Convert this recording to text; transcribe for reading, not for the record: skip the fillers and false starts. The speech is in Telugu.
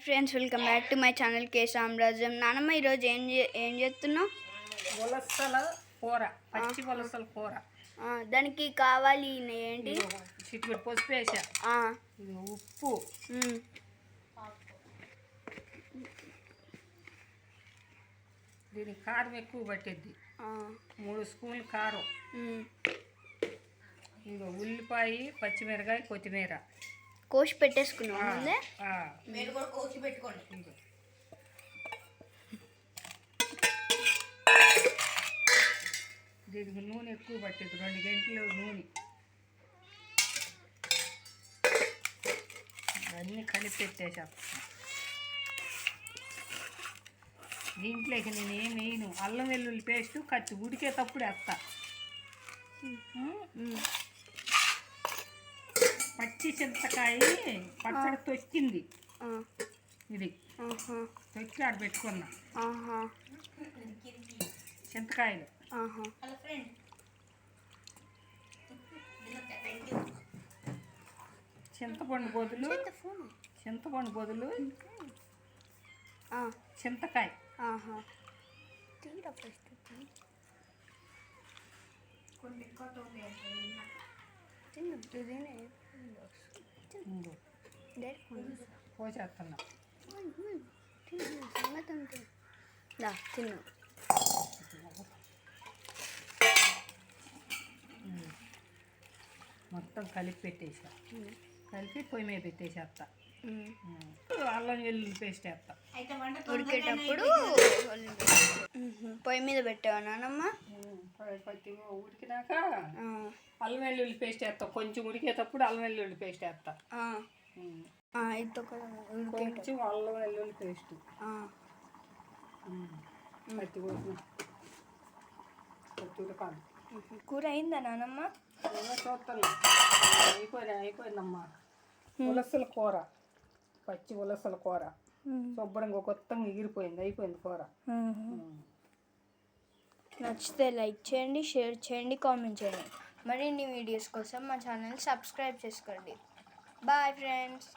Friends, welcome back to my channel K Samrajyam. నానమ్మ ఈరోజు ఏం చేస్తున్నావు? ఉలసల కూర, పచ్చి ఉలసల కూర. దానికి కావాలి ఏంటి? చిటికెడు పసుపు వేసా, ఇది ఉప్పు, దీనికి కారం ఎక్కువ పట్టిద్ది, 3 స్పూన్లు కారం, ఇదిగో ఉల్లిపాయ, పచ్చిమిరకాయ, కొత్తిమీర కోసి పెట్టేసుకున్నాం. మీరు కూడా కోసి పెట్టుకోండి. దీనికి నూనె ఎక్కువ పట్టింది, 2 గంటలు నూనె. అన్నీ కలిపి పెట్టేసా. దీంట్లోకి నేను ఏం వేయను, అల్లం వెల్లుల్లి పేస్ట్ కచ్చి ఉడికేటప్పుడు వేస్తా. పచ్చి చింతకాయ పచ్చడి తొక్కింది, ఇది తొక్కి ఆడ పెట్టుకున్నా. చింతకాయలు చింతపండు బదులు చింతకాయ, పోసేస్తున్నా. తిన్నా మొత్తం కలిపి పెట్టేసా, కలిపి పొయ్యి మీద పెట్టేసేస్తా. అల్లం వెల్లుల్లి పేస్ట్ వేస్తా. ఉడికేటప్పుడు పొయ్యి మీద పెట్టావా నానమ్మ? పచ్చి ఉడికినాక అల్లం వెల్లుల్లి పేస్ట్ వేస్తా. కొంచెం ఉడికేటప్పుడు అల్లం వెల్లుల్లి పేస్ట్ వేస్తా. కొంచెం అల్లం వెల్లుల్లి పేస్ట్, పచ్చి ఉడకాలి. కూర అయిందా నానమ్మ? చూస్తాను, అయిపోయిందమ్మా. ఉలసల కూర, పచ్చి ఉలసల కూర శుభ్రంగా కొత్తగా ఎగిరిపోయింది, అయిపోయింది కూర. నచ్చితే లైక్ చేయండి, షేర్ చేయండి, కామెంట్ చేయండి. మరిన్ని వీడియోస్ కోసం మా ఛానల్ సబ్స్క్రైబ్ చేసుకోండి. Bye friends.